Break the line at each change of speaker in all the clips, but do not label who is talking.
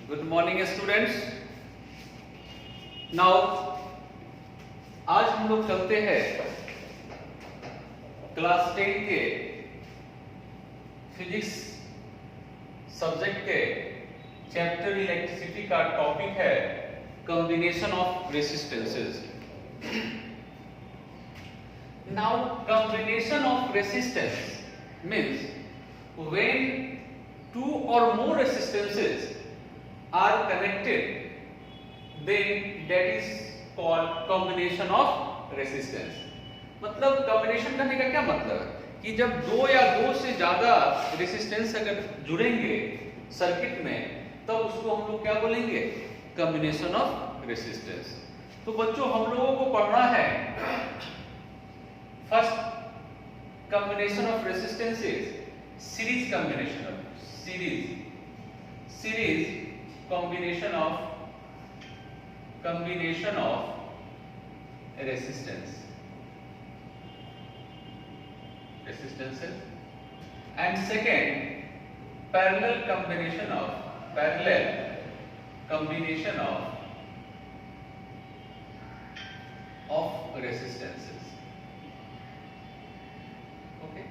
Good morning students. Now आज हम लोग चलते हैं क्लास 10 के फिजिक्स सब्जेक्ट के चैप्टर इलेक्ट्रिसिटी का टॉपिक है combination of resistances. Now combination of resistance means when two or more resistances are connected then that is called combination of resistance। मतलब कॉम्बिनेशन करने का क्या मतलब है कि जब दो या दो से ज्यादा रेसिस्टेंस अगर जुड़ेंगे सर्किट में तब उसको हम लोग क्या बोलेंगे, कॉम्बिनेशन ऑफ रेसिस्टेंस। तो बच्चों हम लोगों को पढ़ना है first combination of resistance is series combination of resistances, and second parallel combination of resistances। okay,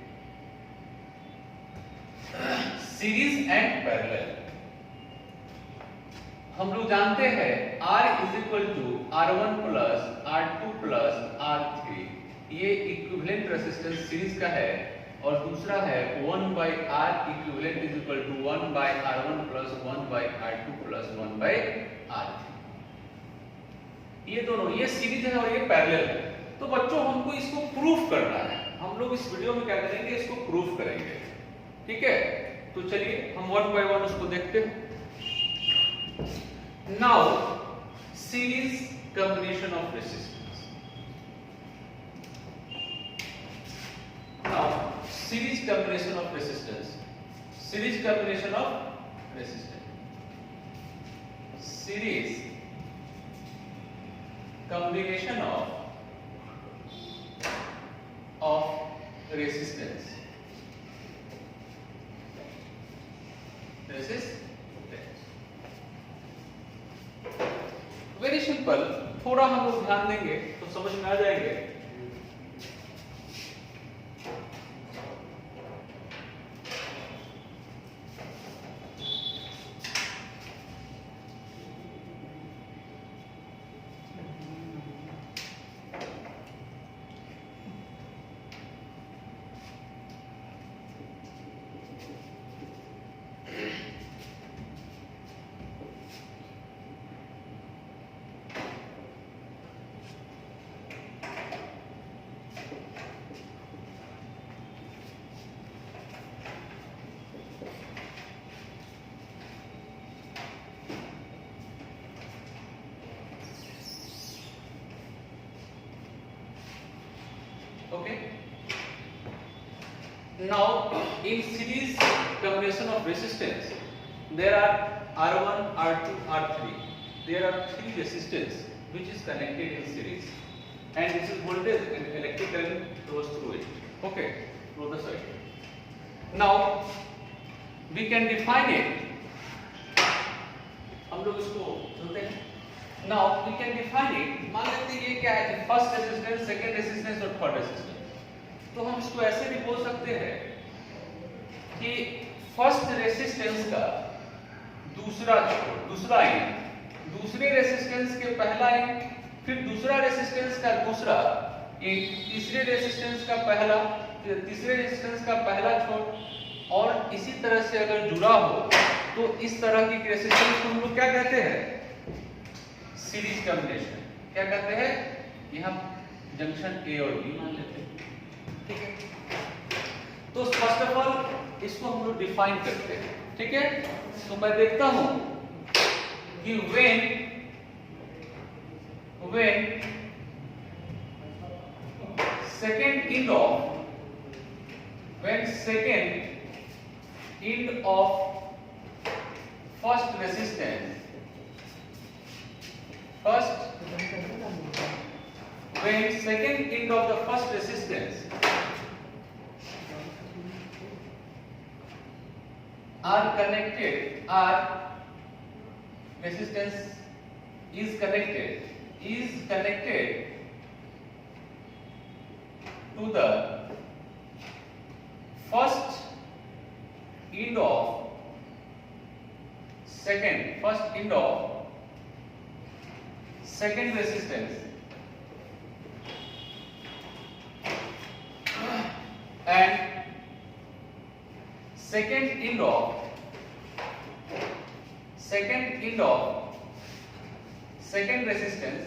series and parallel. हम लोग जानते हैं R is equal to R1 plus R2 plus R3, ये इक्विवेलेंट रेसिस्टेंस सीरीज का है, और दूसरा है 1 by R equivalent is equal to 1 by R1 plus 1 by R2 plus 1 by R3। ये दोनों, ये सीरीज है और ये पैरेलल है। तो बच्चों हमको इसको प्रूफ करना है। हम लोग इस वीडियो में क्या करेंगे, इसको प्रूफ करेंगे। ठीक है, तो चलिए हम वन बाय वन उसको देखते हैं। Now series combination of resistance. Now series combination of resistance, series combination of resistance, series combination of resistance. Very simple, थोड़ा हम लोग ध्यान देंगे तो समझ में आ जाएंगे। Okay, now in series combination of resistance there are R1, R2, R3, there are three resistance which is connected in series, and this is voltage and electric current flows through it, okay, through the circuit। now we can define it, हम लोग इसको चलते हैं। Now we can define it, मान लेते हैं ये क्या है, फर्स्ट रेजिस्टेंस, सेकंड रेजिस्टेंस और थर्ड रेजिस्टेंस। तो हम इसको ऐसे भी बोल सकते हैं कि फर्स्ट रेजिस्टेंस का दूसरा एंड, दूसरे रेजिस्टेंस के पहला एंड, फिर दूसरा रेजिस्टेंस का दूसरा एंड, तीसरे रेजिस्टेंस का पहला, फिर तीसरे रेजिस्टेंस का पहला छोर, और इसी तरह से अगर जुड़ा हो तो इस तरह की रेजिस्टेंस को हम लोग क्या कहते हैं, सीरीज कॉम्बिनेशन। क्या कहते हैं, यहाँ जंक्शन ए और बी मान लेते हैं। ठीक है, तो फर्स्ट ऑफ ऑल इसको हम लोग डिफाइन करते हैं। ठीक है, तो मैं देखता हूं कि when second end of first resistance, when second end of the first resistance are connected, are resistance is connected to the first end of second resistance and second end of second resistance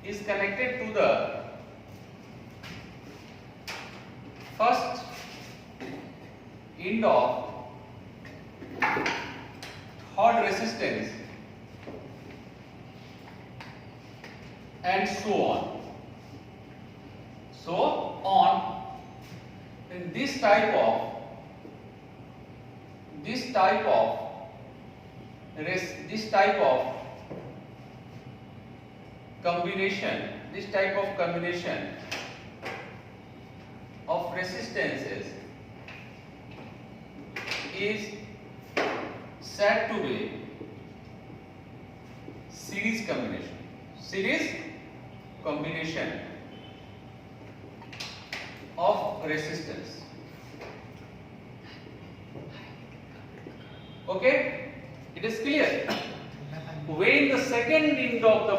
is connected to the first end of third resistance and so on. In this type of combination of resistances is said to be series combination of resistance. Okay, it is clear. When the second end of the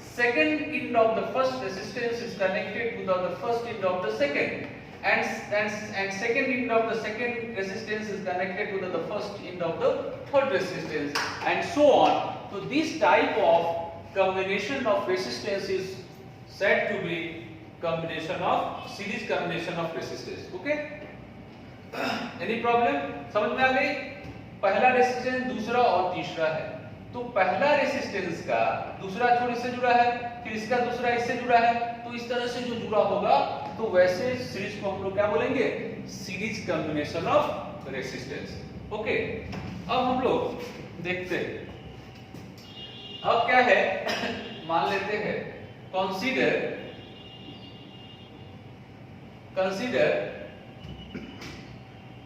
second end of the first resistance is connected to the first end of the second, and second end of the second resistance is connected to the first end of the third resistance, and so on. So this type of combination of resistance is said to be series combination of resistance. Okay, any problem? समझ में आ गई? पहला resistance, दूसरा और तीसरा है, तो पहला रेसिस्टेंस का दूसरा छोर इससे जुड़ा है, फिर इसका दूसरा इससे जुड़ा है, तो इस तरह से जो जुड़ा होगा तो वैसे सीरीज को हम लोग क्या बोलेंगे? Series combination of resistance. Okay, अब हम लोग देखते हैं अब क्या है. मान लेते हैं consider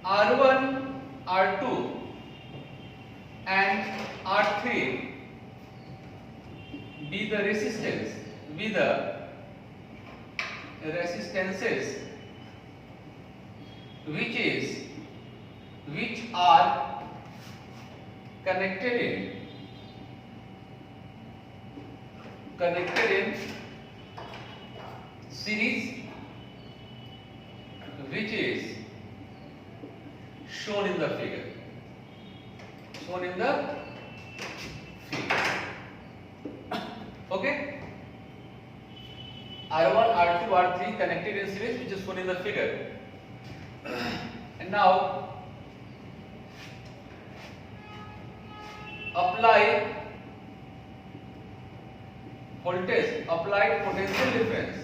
R1, R2 and R3 be the resistances which are connected in series, which is shown in the figure. Okay, R1, R2, R3 connected in series, which is shown in the figure. And now applied potential difference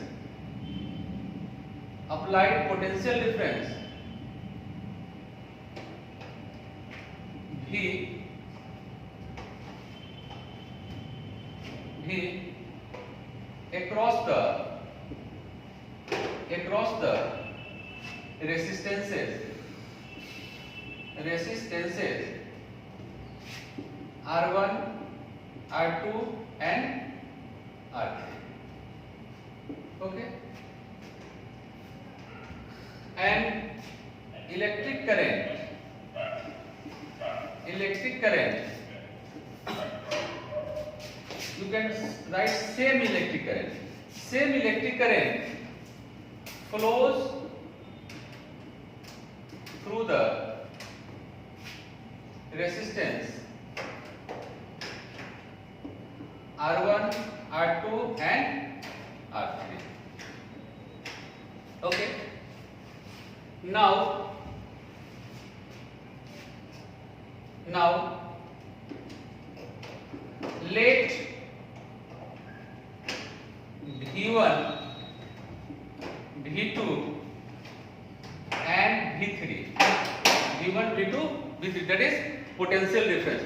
V across the resistances R1, R2 and R3. Okay, and electric current you can write same electric current flows through the resistance R1, R2 and R3. Okay, now let V1, V2 and V3, that is potential difference.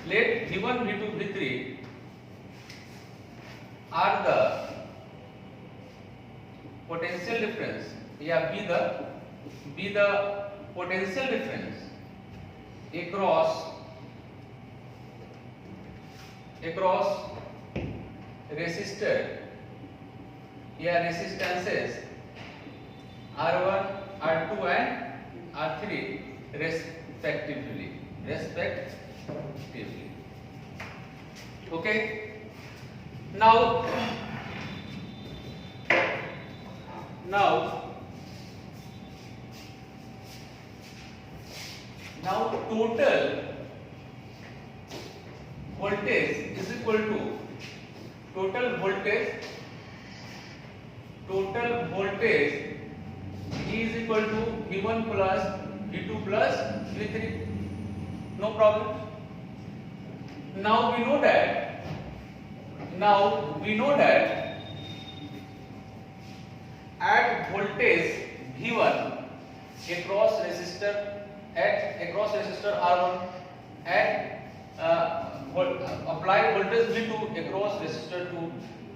Let V1, V2, V3 potential difference या be the potential difference across resistor या resistances R1, R2 and R3 respectively. Okay. Now total voltage is equal to total voltage is equal to V1 plus V2 plus V3. No problem. Now we know that at voltage V1 across resistor R1 at applied voltage V2 across resistor 2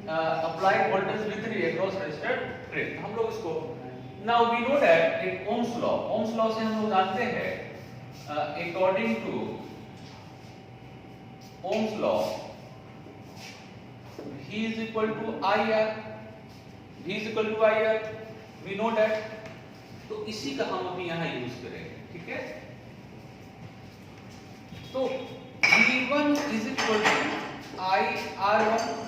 applied voltage V3 across resistor 3. हम लोग इसको now we know that in Ohm's law से हम लोग जानते हैं according to Ohm's law V is equal to IR we know that तो इसी का हम अभी यहाँ यूज करेंगे ठीक है तो V1 is equal to IR1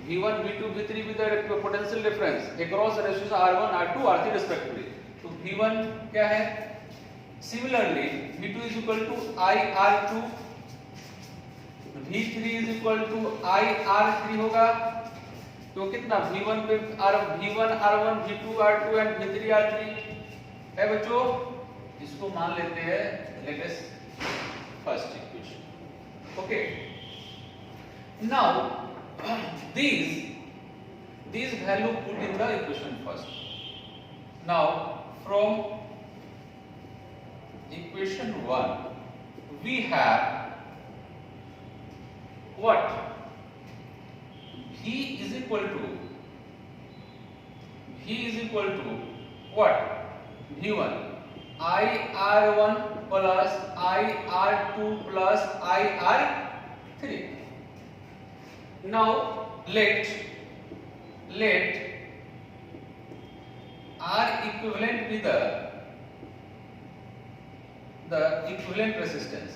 V1 V2 V3 with the potential difference across the resistors R1 R2 R3 respectively तो V1 क्या है similarly V2 is equal to IR2 V3 is equal to IR3 होगा तो कितना V1 पे V1 R1 V2 R2 and V3 R3 है बच्चों इसको मान लेते हैं let us first equation okay now these value put in the equation first now from equation 1 we have what V is equal to what V1 IR1 plus IR2 plus IR3 now let R equivalent with the equivalent resistance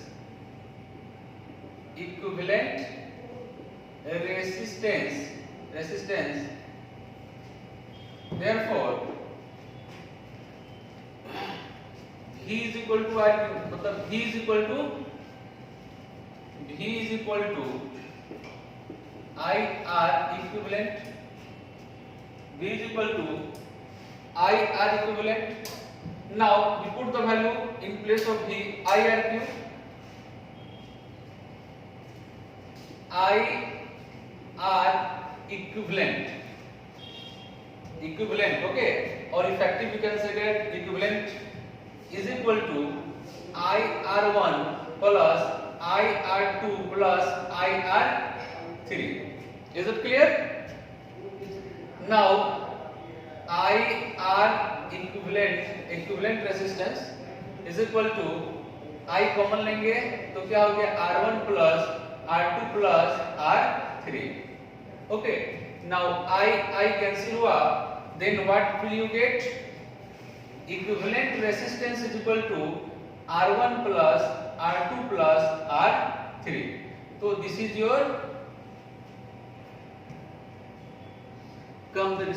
therefore V is equal to मतलब V is equal to IR equivalent V is equal to IR equivalent now we put the value in place of the IRQ IR equivalent okay or effective we can say that equivalent is equal to IR1 plus IR2 plus IR3 is it clear now IR equivalent resistance is equal to I common लेंगे तो क्या हो गया R1 plus R2 plus R3 okay now I cancel हुआ then what will you get equivalent resistance is equal to R1 plus R2 plus R3 so this is your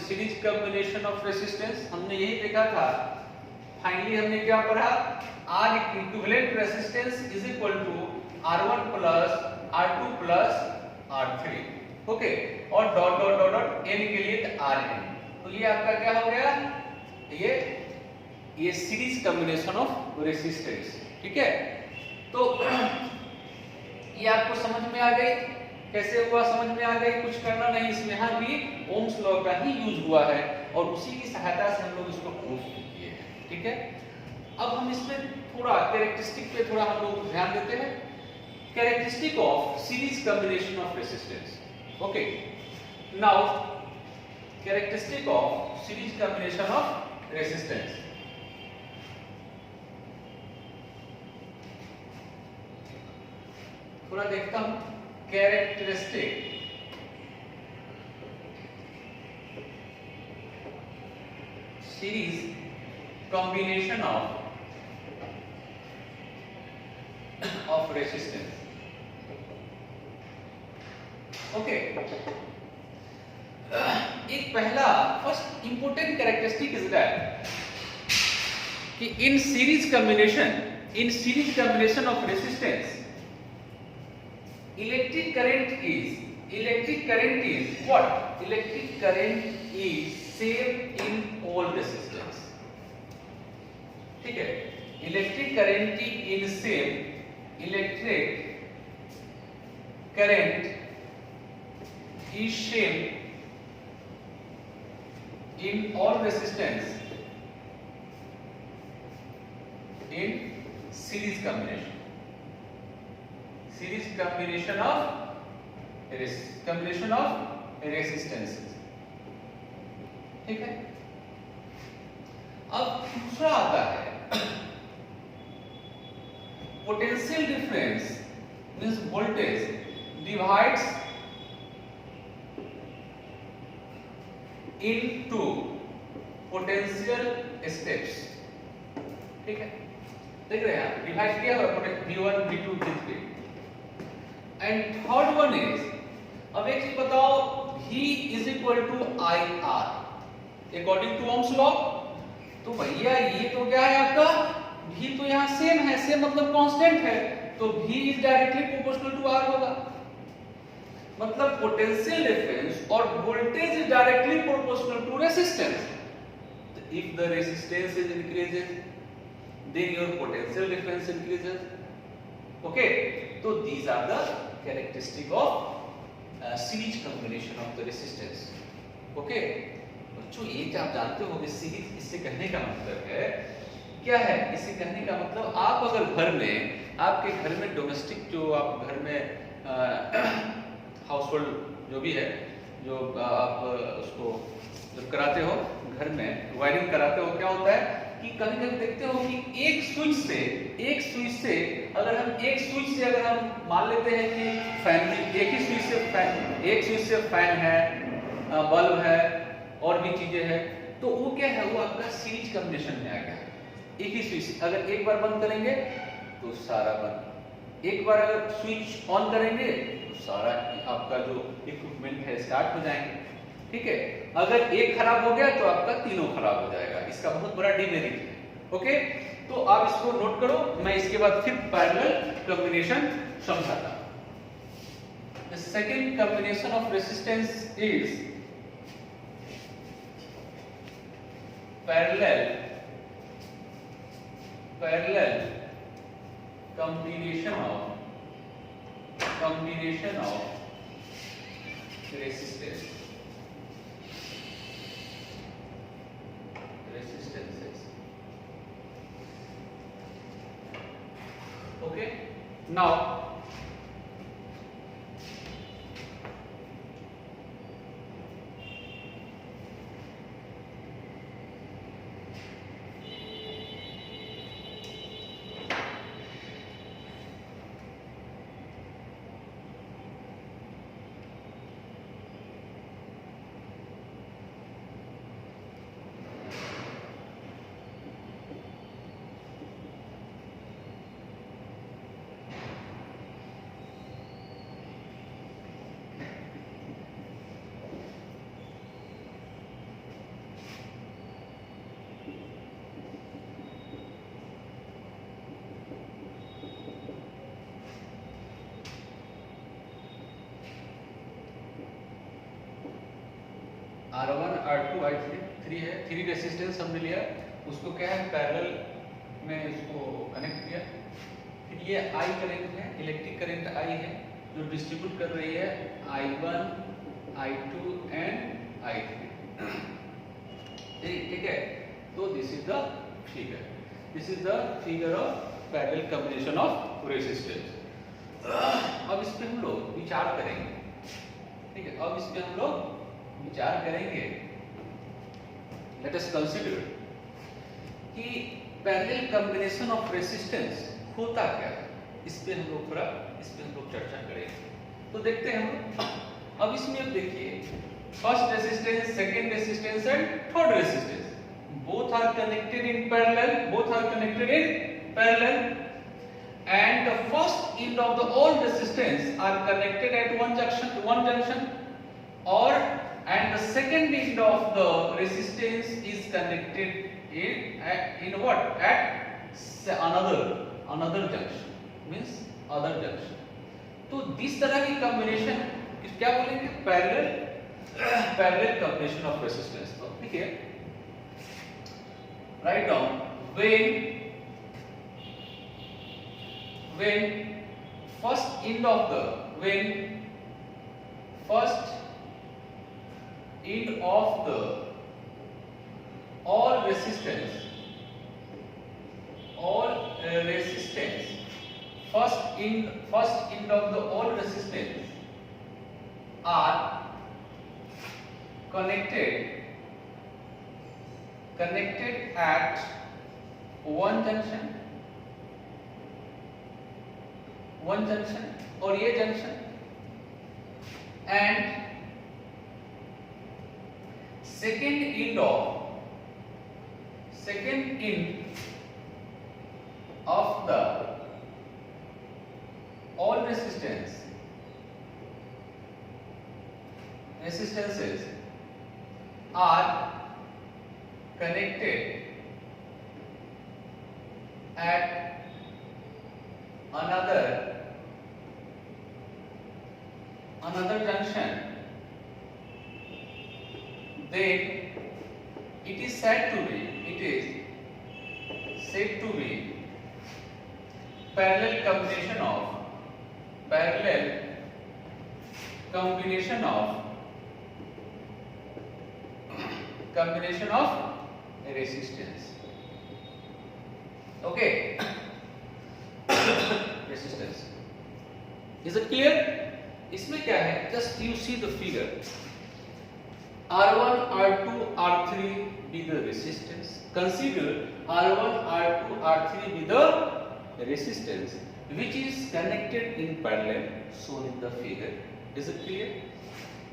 series combination of resistance हमने यही देखा था finally हमने क्या पढ़ा R equivalent resistance is equal to R1 plus R2 plus R3 okay और dot dot dot dot n के लिए Rn तो ये आपका क्या हो गया ये सीरीज कॉम्बिनेशन ऑफ रेसिस्टेंस ठीक है तो ये आपको समझ में आ गई कैसे हुआ समझ में आ गई कुछ करना नहीं इसमें यहाँ भी ओम्स लॉ का ही यूज हुआ है और उसी की सहायता से हम लोग इसको प्रूव किए हैं ठीक है अब हम इसमें थोड़ा कैरेक्टरिस्टिक पे थोड़ा हम लोग ध्यान देते हैं characteristic of series combination of resistance okay now characteristic of series combination of resistance. थोड़ा देखता हूं characteristic series combination of resistance. Okay, एक पहला first important characteristic is that कि in series combination of resistance electric current is what? Electric current is same in all resistance. ठीक है, electric current in same electric current is same in all resistance in series combination of resistances। ठीक है, अब दूसरा आता है potential difference means voltage divides into potential steps. ठीक है, देख रहे हैं आप, डिवाइड किया हुआ V1 V2 V3 and third one is, अब एक चीज बताओ, V is equal to IR according to Ohm's law. तो भैया ये तो क्या है आपका, V तो यहाँ सेम है, सेम मतलब कांस्टेंट है, तो V is directly proportional to R होगा। मतलब पोटेंशियल डिफरेंस और voltage is directly proportional to resistance. If the resistance is increases then your potential difference increases। okay, so these are the characteristic of series combination of the resistance। okay, बच्चों ये क्या आप जानते हो कि series, इससे कहने का मतलब है क्या है? इससे कहने का मतलब आप अगर घर में, आपके घर में डोमेस्टिक जो आप घर में हाउसहोल्ड जो भी है, जो आप उसको जब कराते हो घर में वायरिंग कराते हो, क्या होता है कि कभी कभी देखते हो कि एक स्विच से अगर हम मान लेते हैं कि फैन में एक स्विच से फैन है, बल्ब है और भी चीजें हैं, तो वो क्या है, वो आपका सीरीज कॉम्बिनेशन में आ गया। एक ही स्विच अगर एक बार बंद करेंगे तो सारा बंद, एक बार अगर स्विच ऑन करेंगे तो सारा आपका जो इक्विपमेंट है स्टार्ट हो जाएंगे। ठीक है, अगर एक खराब हो गया तो आपका तीनों खराब हो जाएगा, इसका बहुत बड़ा डिमेरिट है। ओके, तो आप इसको नोट करो, मैं इसके बाद फिर पैरेलल कॉम्बिनेशन समझाता हूं। The second combination of resistance is parallel combination of resistances। Okay, now R1 R2 I3 है, 3 रेजिस्टेंस हमने लिया, उसको क्या है पैरेलल में इसको कनेक्ट किया। फिर ये I करंट है, इलेक्ट्रिक करंट I है जो डिस्ट्रीब्यूट कर रही है I1 I2 एंड I3। ठीक है, तो this is the figure of parallel combination of resistance. अब इस पे हम लोग विचार करेंगे। ठीक है, अब इस पे हम लोग विचार करेंगे लेट अस कंसीडर कि पैरेलल कॉम्बिनेशन ऑफ रेसिस्टेंस होता क्या है, इस पे हम लोग चर्चा करेंगे। तो देखते हैं हम अब इसमें, अब देखिए first resistance, second resistance and third resistance, both are connected in parallel, and the first end of the all resistance are connected at one junction, or and the second end of the resistance is connected in what, at another junction, means other junction। तो इस तरह की combination क्या बोलेंगे, parallel combination of resistance. तो देखिए, write down when first end of the all resistance first end of the all resistance are connected at one junction और ये junction, and second end of the all resistances are connected at another junction, then it is said to be parallel combination of resistance। okay resistance, is it clear? इसमें क्या है, just you see the figure, R1, R2, R3 be the resistance, consider R1, R2, R3 be the resistance which is connected in parallel shown in the figure, is it clear?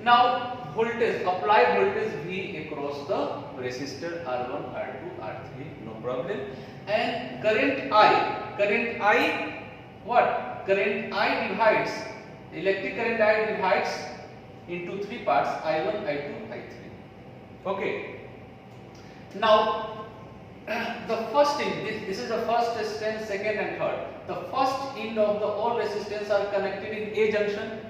Now voltage, apply voltage V across the resistor R1, R2, R3, no problem, and current I what, current I divides, electric current I divides into three parts, I1, I2, I3, okay। Now the first end, this is the first resistance, second and third, the first end of the all resistance are connected in A junction,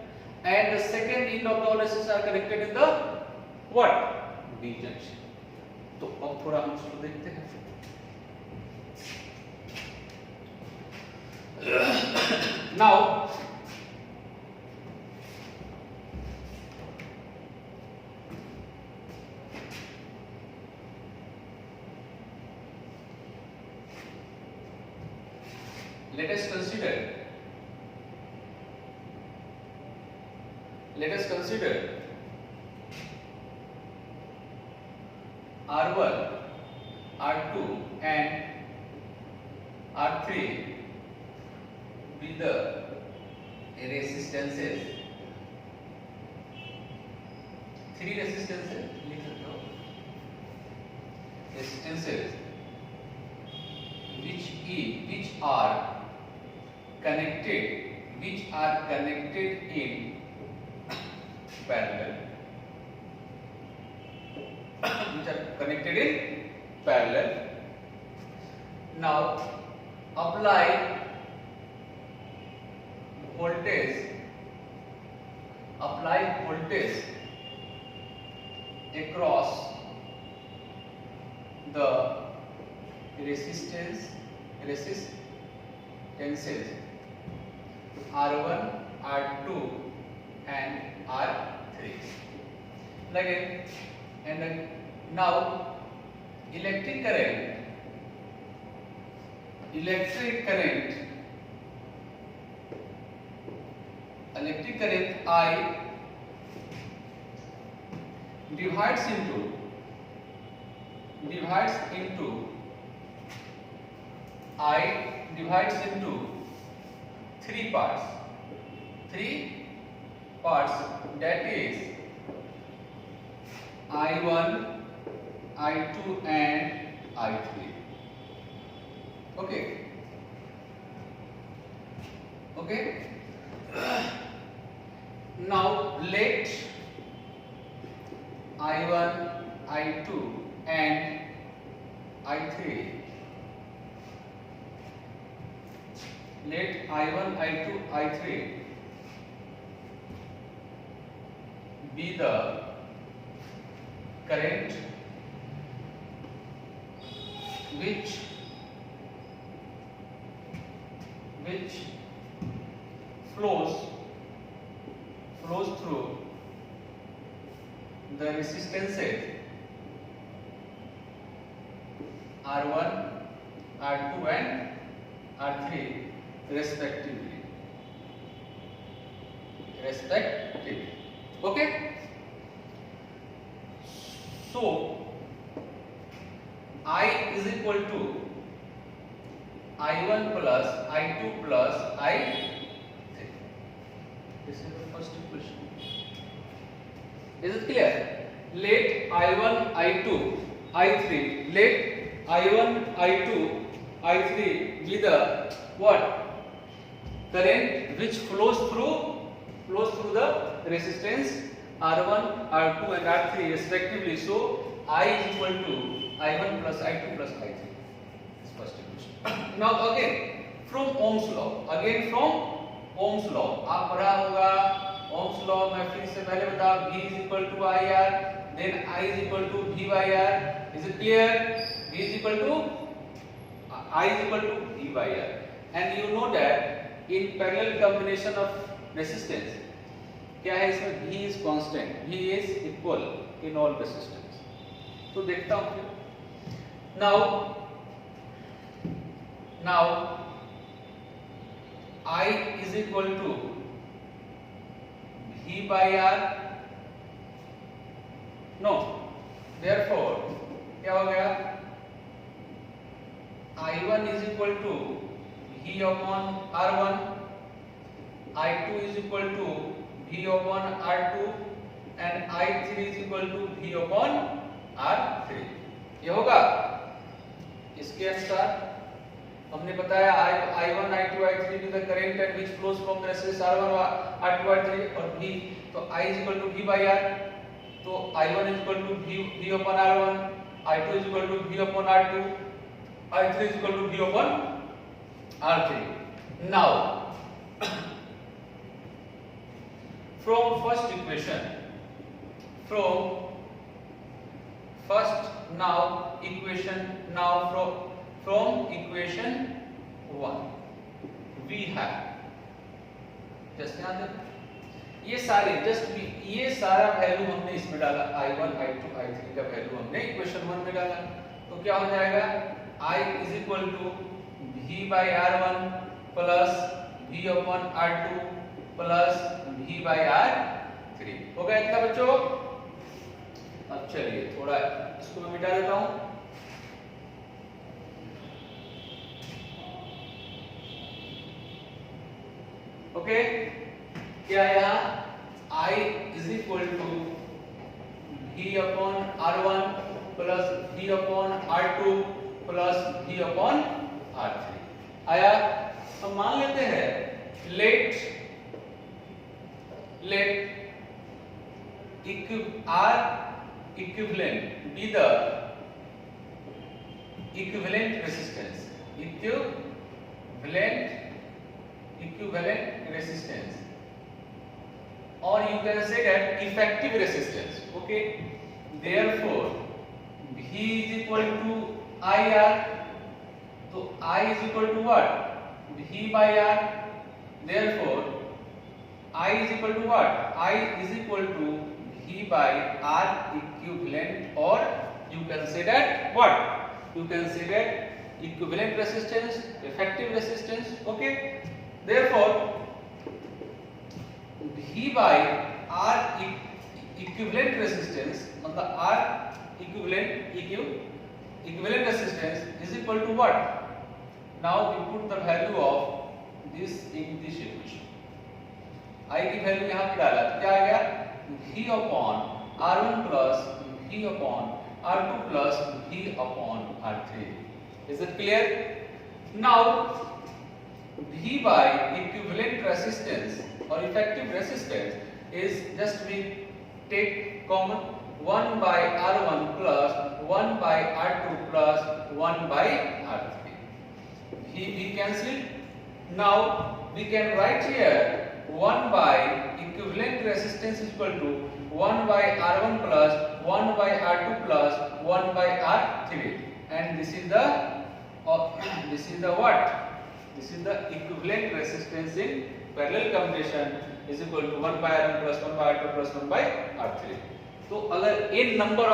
and the second end of the all resistance are connected in the what, B junction। तो अब थोड़ा हम इसको देखते हैं। Now let us consider R1, R2 and R3 be the resistances, three resistances which are connected in parallel, Now apply voltage across the resistances R1, R2 and R3. Again, and then now electric current I divides into divides into three parts, that is I1, I2 and I3. Okay. Now let I1, I2 and I3 be the current which flows through the resistances R1, R2 and R3 respectively. Okay. So I is equal to I1 plus I2 plus I3. This is the first equation. Is it clear? Let I1, I2, I3. Let I1, I2, I3 be the what? Current which flows through the resistance R1, R2 and R3 respectively. So I is equal to I1 plus I2 plus I3. This first equation. Now again from Ohm's law. आप पढ़ा होगा Ohm's law. मैं फिर से पहले बता, V is equal to IR, then I is equal to V by R. Is it clear? V is equal to I is equal to V by R. And you know that in parallel combination of resistance, क्या है इसमें? V is constant, V is equal in all resistance. तो देखता हूँ फिर. Now I is equal to V by R. No, therefore क्या हो गया? I1 is equal to V upon R1, I2 is equal to V upon R2 and I3 is equal to V upon R3. ये होगा. इसके अनुसार हमने बताया I1, I2, I3 be the current and which flows from the resistance R1, R2, R3 और V. तो I is equal to V by R. तो I1 is equal to V upon R1, I2 is equal to V upon R2, I3 is equal to V upon R3. Now from first equation, from 1 we have just ध्यान देना ये सारा value हमने इसमें डाला I1, I2, I3 का value हमने equation 1 में डाला. तो क्या हो जाएगा? I is equal to V by R1 plus V upon R2 plus V by R3. हो गया इतना बच्चों? अब चलिए थोड़ा इसको मैं मिटा देता हूं. ओके, क्या यहाँ I is equal to V upon R1 plus V upon R2 plus V upon R3 आया. अब मान लेते हैं let R equivalent be the equivalent resistance. Equivalent resistance, or you can say that effective resistance. Okay, therefore V is equal to IR. So I is equal to what? V by R. Therefore I is equal to what? I is equal to V by R equivalent, or you can say that what? You can say that equivalent resistance, effective resistance. Okay, therefore V by R equivalent resistance, मतलब R equivalent equivalent resistance is equal to what? Now we put the value of this in this equation. I की value यहाँ पे डाला तो क्या आ गया? V upon R1 plus V upon R2 plus V upon R3. Is it clear? Now V by equivalent resistance or effective resistance is just we take common 1 by R1 plus 1 by R2 plus 1 by R3. V cancelled. Now we can write here 1 by equivalent resistance is equal to 1 by R1 plus 1 by R2 plus 1 by R3, and this is the what? This is the equivalent resistance in parallel combination is equal to 1 by R1 plus 1 by R2 plus 1 by R3. तो अगर n number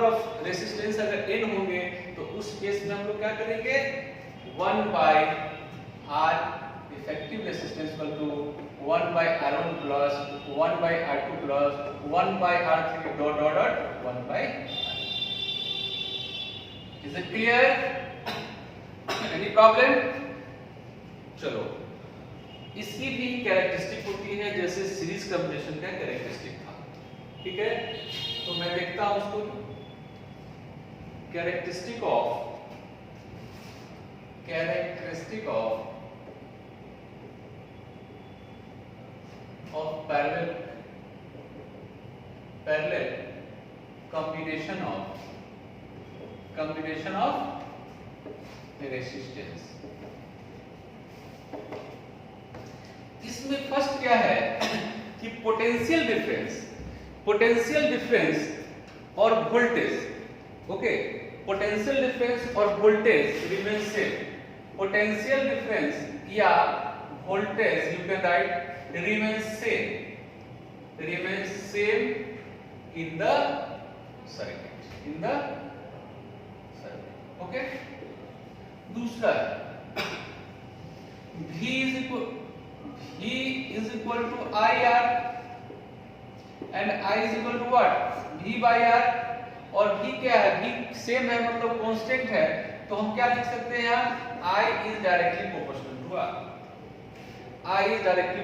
of resistance अगर n होंगे तो उस case में हम लोग क्या करेंगे? 1 by R effective resistance equal to 1 by R1 plus 1 by R2 plus 1 by R3 dot dot dot 1 by R. Is it clear? Any problem? चलो, इसकी भी कैरेक्टरिस्टिक होती है जैसे सीरीज कॉम्बिनेशन का कैरेक्टरिस्टिक था, ठीक है? तो मैं देखता हूं उसको, characteristic of parallel combination of resistance. इसमें फर्स्ट क्या है कि पोटेंशियल डिफरेंस और वोल्टेज, ओके, पोटेंशियल डिफरेंस और voltage remain same. Potential difference या voltage you can write remain same in the circuit, okay. दूसरा V is equal to IR and I is equal to what? V by R. और V क्या है? V same है, मतलब constant है, तो हम क्या लिख सकते हैं यहाँ? I is directly proportional to R. I is directly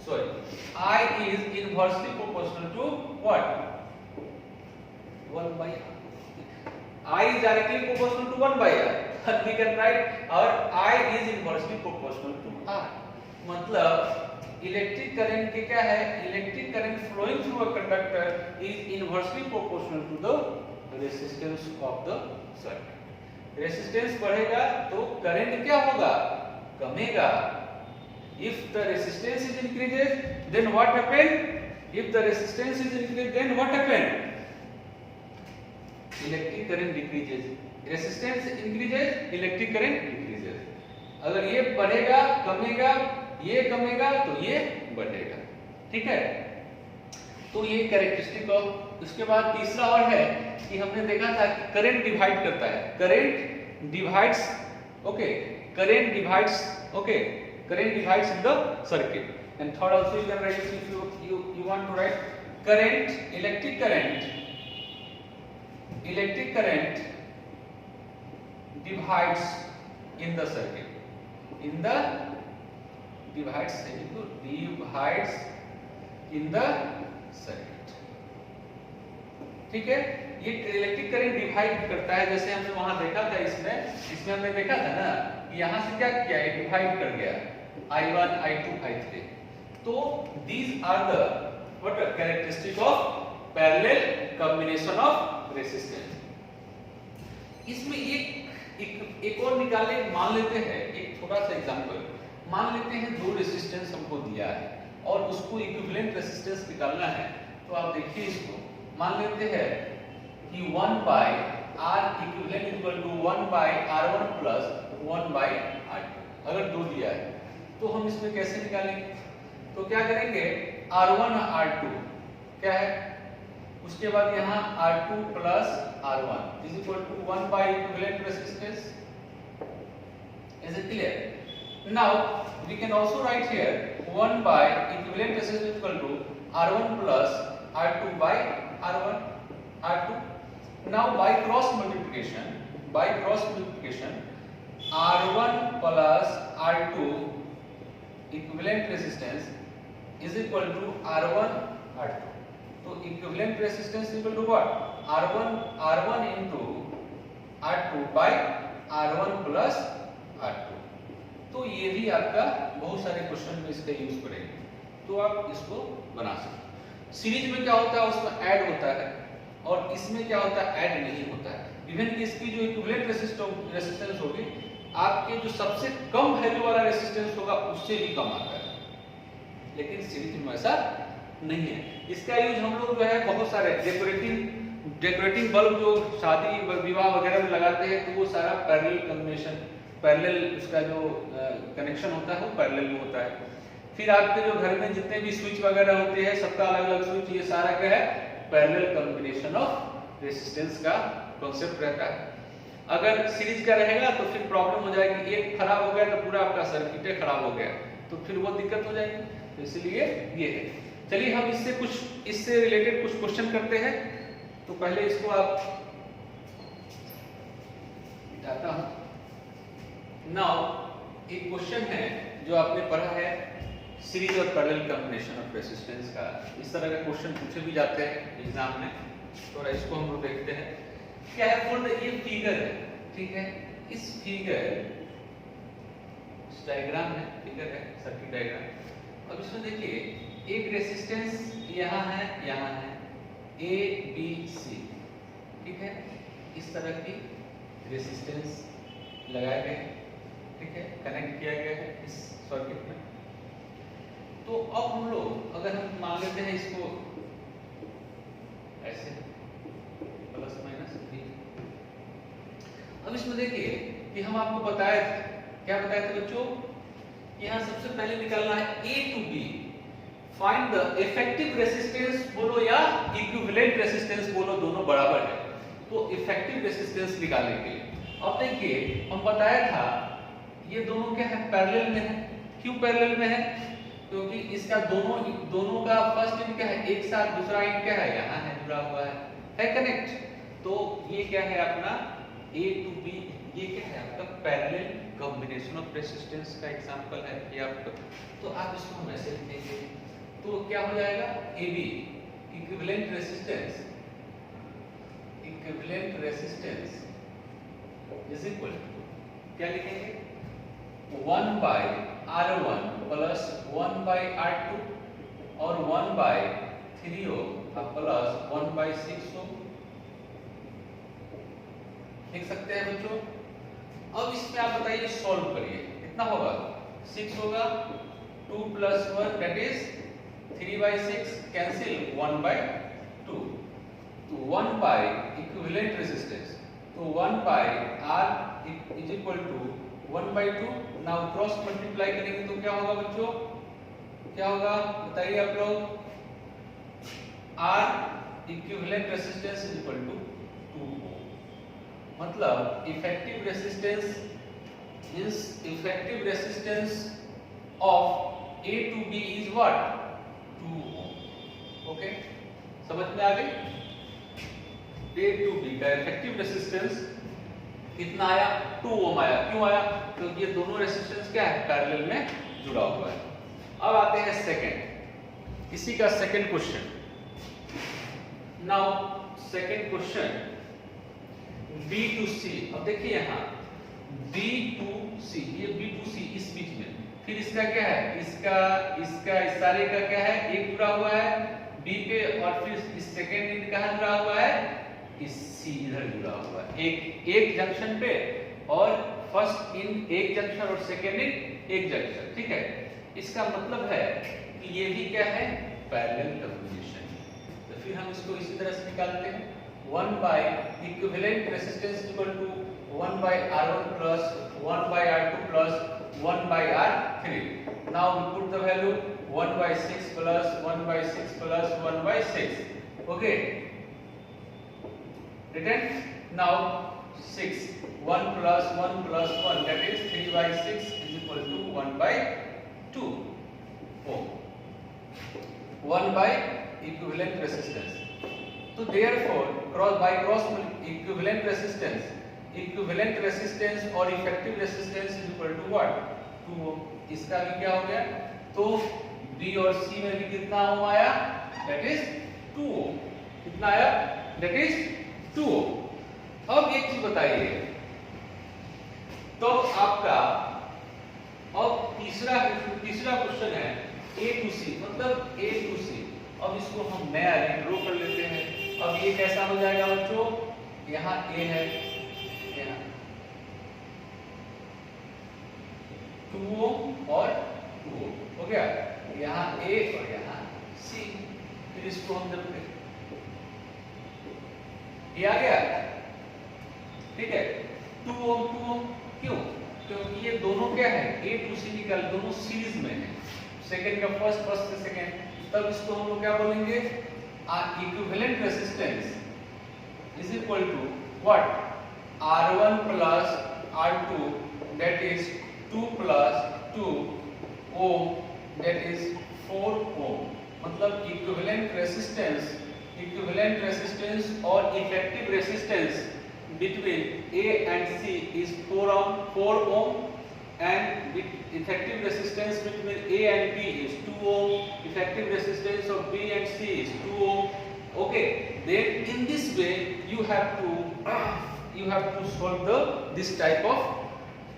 sorry. I is inversely proportional to what? 1 by R. I is directly proportional to 1 by R. And we can write our I is inversely proportional to R. मतलब electric current के क्या है? Electric current flowing through a conductor is inversely proportional to the resistance of the circuit. Resistance बढ़ेगा तो current क्या होगा? कमेगा. If the resistance is increases, then what happen? If the resistance is increased, then what happen? Electric current decreases. Resistance increases, electric current decreases. अगर ये बढ़ेगा, कमेगा, ये कमेगा तो ये बढ़ेगा, ठीक है? तो ये कैरेक्टरिस्टिक ऑफ. उसके बाद तीसरा और है कि हमने देखा था कि करंट डिवाइड करता है. Current divides in the circuit. And third also you can right if you want to write current, electric current divides in the circuit. Divides in the circuit. ठीक है? ये इलेक्ट्रिक करंट डिवाइड करता है, जैसे हमने वहां देखा था. इसमें हमने देखा था ना कि यहां से क्या किया? ये डिवाइड कर गया I1, I2, I3. तो these are the what characteristic of parallel combination of resistance. इसमें एक और निकाले. मान लेते हैं एक छोटा सा एग्जांपल. मान लेते हैं दो रेसिस्टेंस हमको दिया है और उसको इक्विवेलेंट रेसिस्टेंस निकालना है. तो आप देखिए इसको. मान लेते हैं कि 1 by R equivalent equal to 1 by R1 plus 1 by R2. अगर दो दिया है तो हम इसमें कैसे निकालेंगे? तो क्या करेंगे? R1 R2 क्या है? उसके बाद यहाँ R2 plus R1 is equal to 1 by equivalent resistance. Is it clear? Now we can also write here 1 by equivalent resistance equal to R1 plus R2 by R1. R2. Now by cross multiplication, R1 plus R2 equivalent resistance is equal to R1 R2. तो equivalent resistance equal to what? R1 into R2 by R1 plus R2. तो ये भी आपका बहुत सारे question में इसका use करेंगे, तो आप इसको बना सकते। सीरीज में क्या होता है, उसमें ऐड होता है, और इसमें क्या होता है, ऐड नहीं होता है। इवन कि इसकी जो इक्विवेलेंट रेजिस्टेंस होगी, आपके जो सबसे कम वैल्यू वाला रेजिस्टेंस होगा उससे भी कम आता है, लेकिन सीरीज में ऐसा नहीं है। इसका यूज हम लोग जो है बहुत सारे डेकोरेटिंग बल्ब जो शादी विवाह वगैरह में लगाते हैं, तो वो सारा पैरेलल कॉम्बिनेशन, पैरेलल उसका जो कनेक्शन होता है वो पैरेलल में होता है। फिर आपके जो घर में जितने भी स्विच वगैरह होते हैं, सबका अलग अलग स्विच, ये सारा क्या है, पैरेलल कॉम्बिनेशन ऑफ रेजिस्टेंस का कॉन्सेप्ट रहता है। अगर सीरीज का रहेगा तो फिर प्रॉब्लम हो जाएगी, एक खराब हो गया तो पूरा आपका सर्किट खराब हो गया, तो फिर वो दिक्कत हो जाएगी। तो इसलिए ये है। चलिए हम इससे रिलेटेड कुछ क्वेश्चन करते हैं। तो पहले इसको आप मिटाता हूं। नाउ एक क्वेश्चन है जो आपने पढ़ा है, सीरीज और पैरेलल कॉम्बिनेशन ऑफ रेजिस्टेंस का। इस तरह के क्वेश्चन पूछे भी जाते हैं एग्जाम में, तो इसको हम लोग देखते हैं। क्या है, बोल ये फिगर है, ठीक है। इस फिगर डायग्राम है, फिगर है, सर्किट डायग्राम। अब इसमें देखिए एक रेजिस्टेंस यहाँ है, यहाँ है, A B C, ठीक है। इस तरह की रेजिस्टेंस लगाए गए, ठीक है, कनेक्ट किया गया है इस सर्किट में। तो अब हम लोग अगर हम मान लेते हैं इसको ऐसे प्लस माइनस V, अब इसमें देखिए कि हम आपको बताए थे, क्या बताए थे बच्चों, यहाँ सबसे पहले निकालना है A to B, find the effective resistance बोलो या इक्विवेलेंट रेजिस्टेंस बोलो, दोनों बराबर है। तो इफेक्टिव रेजिस्टेंस निकालने के लिए अब देखिए हम बताया था ये दोनों क्या है, पैरेलल में है। क्यों पैरेलल में है, क्योंकि इसका दोनों का फर्स्ट इन क्या है, एक साथ, दूसरा इन क्या है, यहाँ है, जुड़ा हुआ है कनेक्ट। तो ये क्या है अपना A to B, ये क्या है आपका पैरेलल कॉम्बिनेशन ऑफ रेजिस्टेंस का एग्जांपल है ये आपका। तो आप इसको हम ऐसे लिखेंगे, तो क्या हो जाएगा, AB equivalent resistance is equal to क्या लिखेंगे, 1 by R1 plus 1 by R2 और 1 by 3 ओम प्लस 1 by 6 ओम, लिख सकते हैं बच्चों। अब इसमें आप बताइए, सॉल्व करिए, कितना होगा, 6 होगा, 2 plus 1 that is 3 by 6, cancel 1 by 2, तो 1 by इक्विवेलेंट रेजिस्टेंस, तो 1 by R is equal to 1 by 2। Now cross multiply करेंगे तो क्या होगा बच्चों, क्या होगा बताइए आप लोग, R equivalent resistance is equal to 2 ohm. मतलब effective resistance of A to B is what, 2 ohm. Okay, समझ में आ गई। A to B का इफेक्टिव रेजिस्टेंस कितना आया, 2 ओम आया। क्यों आया, क्योंकि ये दोनों रेजिस्टेंस क्या है, पैरेलल में जुड़ा हुआ है। अब आते हैं सेकंड, इसी का second question. Now second question B to C। अब देखिए यहाँ B to C, ये B to C इस बीच में, फिर इसका क्या है, इसका इस सारे का क्या है, एक जुड़ा हुआ है B पे, और फिर इस सेकंड इन कहाँ जुड़ा हुआ है, इस C इधर जुड़ा हुआ है, एक जंक्शन पे, और फर्स्ट इन एक जंक्शन और सेकंड इन एक जंक्शन, ठीक है। इसका मतलब है कि ये भी क्या है, पैरेलल कॉम्बिनेशन। तो फिर हम इसको इसी तरह से निकालते हैं, 1 by equivalent resistance equal to 1 by R1 plus 1 by R2 plus 1 by R3। Now we put the value 1 by 6 plus 1 by 6 plus 1 by 6, okay, written। Now 6, 1 plus 1 plus 1 that is 3 by 6 is equal to 1 by 2 ohm, 1 by equivalent resistance. तो therefore cross equivalent resistance और effective resistance is equal to what 2 ohm. इसका भी क्या हो गया, तो B और C में भी कितना ओम आया, दैट इज 2 ओम। कितना आया, दैट इज 2 ओम। अब एक चीज बताइए, तो आपका अब तीसरा क्वेश्चन है A to C, मतलब A to C। अब इसको हम नया ड्रॉ कर लेते हैं। अब ये कैसा हो जाएगा बच्चों, यहाँ A है, यहाँ 2 ओम और 2 ओम हो गया, यहाँ A और यहाँ C। फिर इसको हम जब ये आ गया, ठीक है, 2 ओम क्यों, क्योंकि ये दोनों क्या है, A to C निकाल, दोनों सीरीज में है, सेकंड का फर्स्ट, फर्स्ट का सेकंड। तब इसको हम लोग क्या बोलेंगे, equivalent resistance is equal to what, R1 plus R2 that is 2 plus 2 ohm that is 4 ohm. मतलब इक्विवेलेंट रेसिस्टेंस और effective resistance between A and C is 4 ohm, and effective resistance between A and B is 2 ohm. Effective resistance of B and C is 2 ohm. Okay, then in this way you have to solve this type of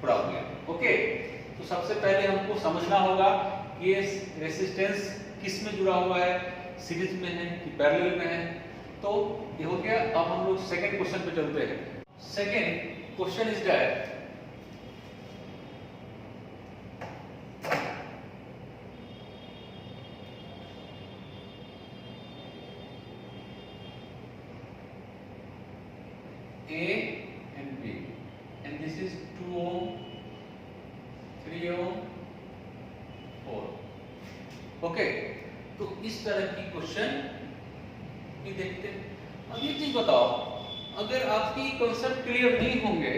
problem. Okay, तो सबसे पहले हमको समझना होगा कि ये resistance किस में जुड़ा हुआ है, सीरीज में है कि पैरेलल में है। तो ये हो गया। अब हम लोग सेकंड क्वेश्चन पे चलते हैं। Second question is that A and B and this is 2 ohm, 3 ohm, 4। Okay, तो इस तरह की क्वेश्चन भी देखते हैं। अब ये चीज बताओ, अगर आपकी कॉन्सेप्ट क्लियर नहीं होंगे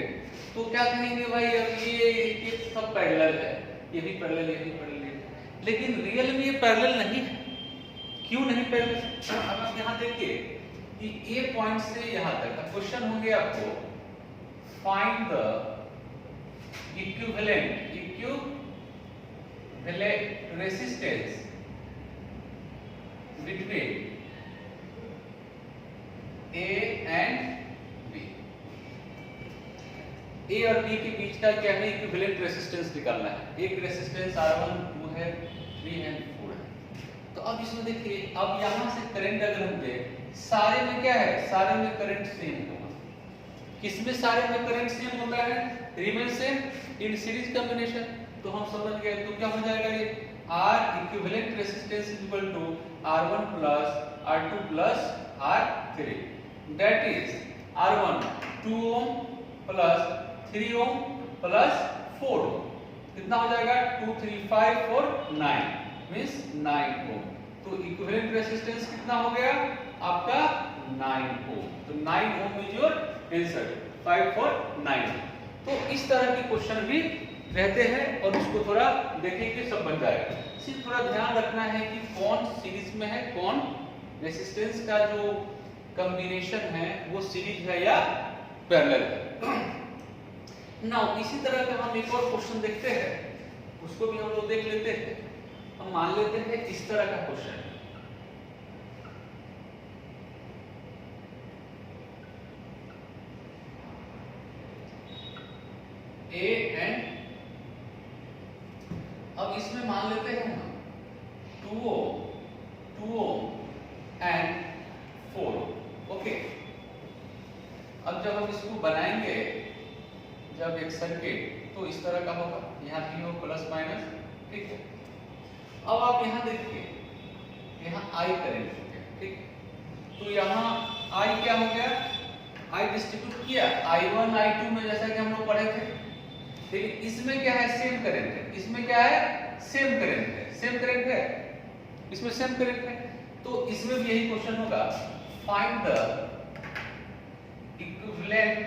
तो क्या कहेंगे, भाई अब ये सब पैरेलल है, ये भी पैरेलल, ये भी पैरेलल, लेकिन रियल में ये पैरेलल नहीं है। क्यों नहीं पैरेलल? अब आप यहाँ देखिए कि A पॉइंट से यहाँ तक का क्वेश्चन होंगे आपको, find the equivalent resistance between A and B। A और B के बीच का क्या है, इक्विवेलेंट रेसिस्टेंस निकालना है। एक रेसिस्टेंस R1 2 है, 3 है, 4 है। तो अब इसमें देखिए, अब यहाँ से करंट अगर हम दें, सारे में क्या है, सारे में करंट सेम होगा। किसमें सारे में करंट सेम होता है, रिमेन सेम इन सीरीज कॉम्बिनेशन। तो हम समझ गए, तो क्या हो जाएगा, ये R equivalent resistance is equal to R1 plus R2 plus R3। That is R1 2 ohm plus 3 ohm plus 4 ohm। कितना हो जाएगा, 2 3 5 4 9 मींस 9 ohm। तो इक्विवेलेंट रेसिस्टेंस कितना हो गया आपका, 9 ohm। तो 9 ohm इज योर आंसर, 5 4 9। तो इस तरह के क्वेश्चन भी रहते हैं और उसको थोड़ा देखेंगे, सब बन जाएगा। सिर्फ थोड़ा ध्यान रखना है कि कौन सीरीज में है, कौन रेसिस्टेंस का जो कॉम्बिनेशन है वो सीरीज है या पैरेलल है। नाउ इसी तरह का हम एक और क्वेश्चन देखते हैं, उसको भी हम लोग देख लेते हैं। हम मान लेते हैं इस तरह का क्वेश्चन, A एंड, अब इसमें मान लेते हैं हम 2 ohm एंड 4 ohm। ओके, अब जब हम इसको बनाएंगे, जब एक सर्किट, तो इस तरह का होगा, यहाँ भी हो प्लस माइनस, ठीक है। अब आप यहाँ देखिए, यहाँ I करंट हो गया, ठीक। तो यहाँ I क्या हो गया, I डिस्ट्रीब्यूट किया I1 I2 में, जैसा कि हम लोग पढ़े थे। लेकिन इसमें क्या है, सेम करंट है। इसमें क्या है, सेम करंट है, सेम करंट है, इसमें सेम करंट है। तो इसमें भी यही क्वेश्चन होगा, find the equivalent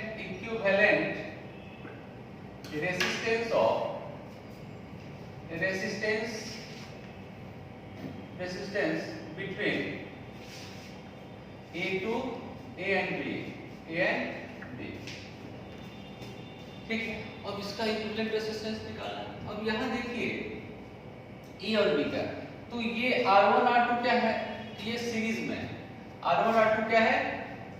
resistance between A2 A and B, A and B। ठीक है, अब इसका इक्विवेलेंट रेजिस्टेंस निकालना है। अब यहाँ देखिए ए और बी का, तो ये R1 R2 क्या है, ये सीरीज में है। R1 R2 क्या है,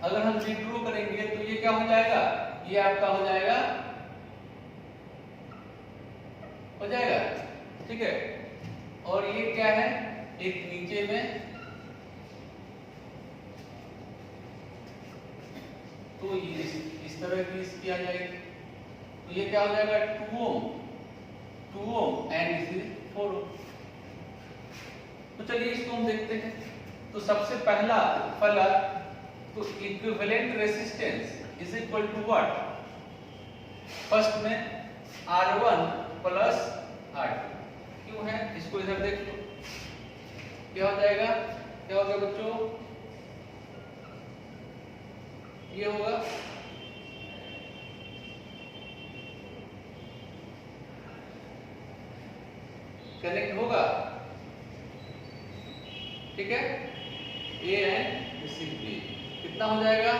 अगर हम रीड्रॉ करेंगे तो ये क्या हो जाएगा, ये आपका हो जाएगा, ठीक है। और ये क्या है, एक नीचे में, तो ये इस तरह की इसकी आ जाएगी, तो ये क्या हो जाएगा 2 ओम एंड दिस इज 4 ओम। तो चलिए इसको हम देखते हैं। तो सबसे पहला तो equivalent resistance is equal to what, first में R1 प्लस R2 क्यों है, इसको इधर देख लो, क्या हो जाएगा, क्या हो गया बच्चों, ये होगा कनेक्ट होगा, ठीक है, A and this is B, कितना हो जाएगा,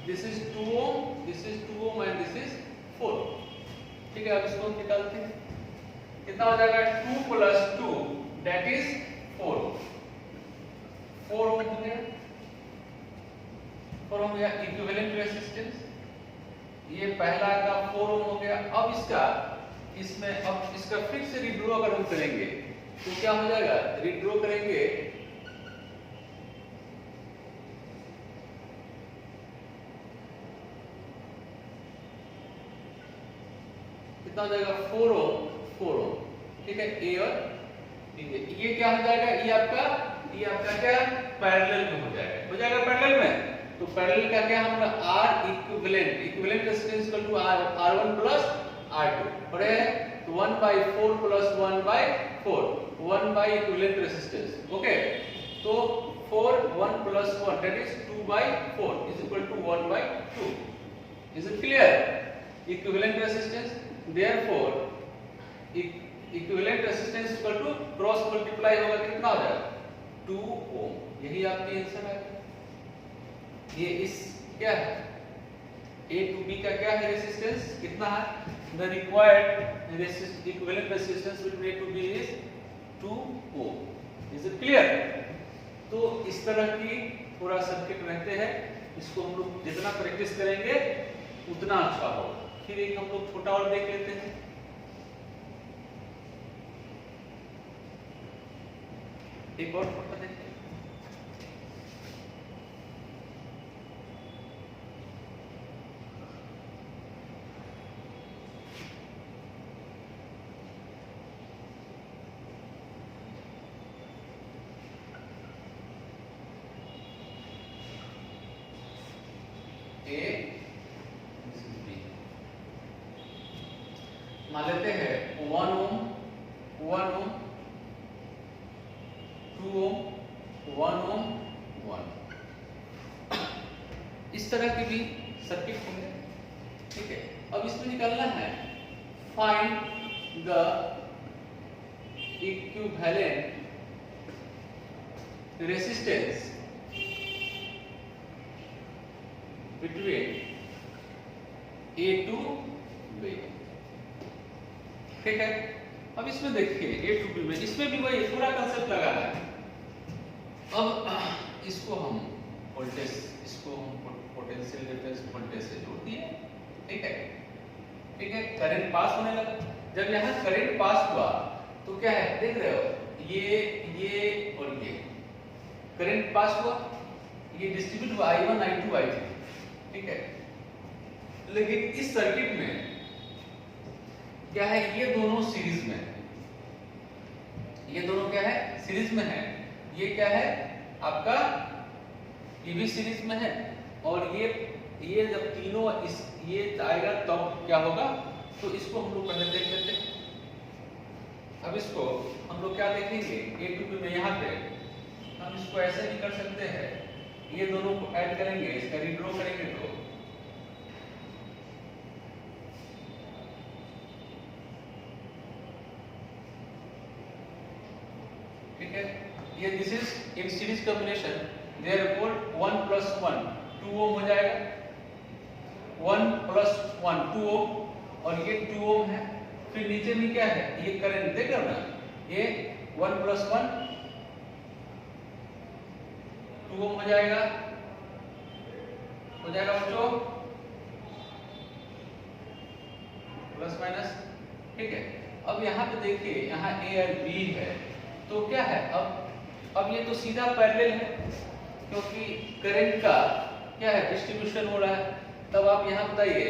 this is 2 ohm, this is 2 ohm and this is 4, ठीक है। अब इसको हम निकालते हैं, कितना हो जाएगा 2 प्लस 2 दैट इज 4 ओम हो गया, 4 ओम या इक्विवेलेंट रेजिस्टेंस, ये पहला का 4 ओम हो गया। अब इसमें अब इसका फिर से रीड्रॉ अगर हम करेंगे तो क्या हो जाएगा, रीड्रॉ करेंगे कितना हो जाएगा 4 ओम, ठीक है, ए और ये क्या हो जाएगा, ये आपका क्या पैरेलल में हो जाएगा पैरेलल में। तो पैरेलल का क्या हम R equivalent resistance equal to R1 plus R2 पढ़े हैं, तो 1/4 प्लस 1/4 1 इक्विवेलेंट रेजिस्टेंस, ओके। तो 4 1 plus 1 that is 2/4 is equal to 1/2। Is it clear, equivalent resistance, therefore equivalent resistance equal to cross multiply होगा, कितना हो जाएगा 2 ओम, यही आपकी आंसर है। ये इस क्या है A to B का क्या है रेजिस्टेंस, कितना है, the required equivalent resistance between A to B is 2 ohm. Is it clear. तो इस तरह की पूरा सर्किट रहते हैं, इसको हम लोग जितना प्रैक्टिस करेंगे उतना अच्छा होगा। फिर एक हम लोग छोटा और देख लेते हैं, एक और छोटा देखते हैं। A this is B, मान लेते हैं 1 ओम 2 ओम 1 ओम 1, इस तरह की भी सर्किट होंगे, ठीक है। अब इसमें निकालना है find the equivalent resistance between A to B, ठीक है। अब इसमें देखिए A to B में, इसमें भी वही पूरा कंसेप्ट लगाना है। अब इसको हम वोल्टेज, इसको हम पोटेंशियल डिफरेंस वोल्टेज से जोड़ दिए, ठीक है, करंट पास होने लगा। जब यहाँ करंट पास हुआ तो क्या है, देख रहे हो, ये और ये करंट पास हुआ, ये डिस्ट्रीब्यूट हुआ I1 I2 I3, ठीक है। लेकिन इस सर्किट में क्या है, ये दोनों सीरीज में है, ये दोनों क्या है, सीरीज में है। ये क्या है आपका, ये भी सीरीज में है, और ये जब तीनों ये आएगा तब क्या होगा, तो इसको हम लोग पहले देख लेते हैं। अब इसको हम लोग क्या देखेंगे, A to B में यहाँ पे हम इसको ऐसे भी कर सकते हैं, ये दोनों को ऐड करेंगे, इसका रीड्रॉ करेंगे तो ठीक है। ये this is in series combination, Therefore 1 plus 1 2 ओम हो जाएगा, 1 plus 1 2 ओम, और ये 2 ओम है। फिर नीचे में क्या है, ये करंट देख रहे हो ना, ये 1 plus 1 2 ओम हो जाएगा बच्चों, प्लस माइनस, ठीक है। अब यहाँ पे देखिए, यहाँ ए और बी है, तो क्या है, अब ये तो सीधा पैरेलल है, क्योंकि करंट का क्या है, डिस्ट्रीब्यूशन हो रहा है। तब आप यहाँ बताइए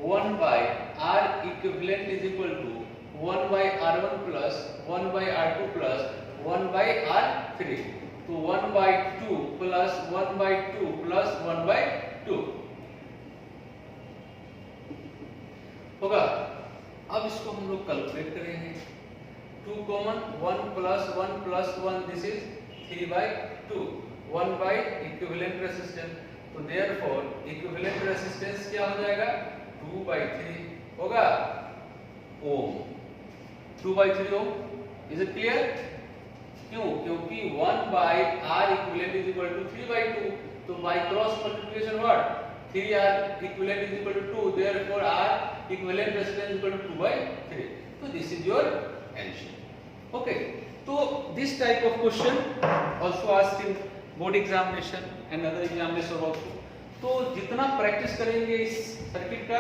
1 by R equivalent is equal to 1 by R1 plus 1 by R2 plus 1 by R3, तो 1 by 2 plus 1 by 2 plus 1 by 2 होगा। अब इसको हम लोग कैलकुलेट करेंगे, 2 common, 1 plus 1 plus 1, this is 3 by 2, 1 by equivalent resistance, तो देयरफॉर इक्विवेलेंट रेजिस्टेंस क्या हो जाएगा, 2 by 3 होगा ohm, 2 by 3 ohm. Is it clear? क्यों? क्योंकि 1 by R equivalent is equal to 3 by 2, तो by cross multiplication what, 3R equivalent is equal to 2, therefore R equivalent resistance is equal to 2 by 3, so this is your answer. Okay, so this type of question also asked in board examination and other examination also. तो जितना practice करेंगे इस circuit का,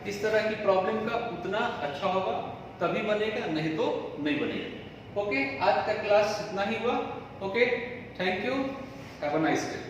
इस तरह की problem का, उतना अच्छा होगा, तभी बनेगा, नहीं तो नहीं बनेगा। ओके, आज का क्लास इतना ही हुआ। Okay, thank you, have a nice day.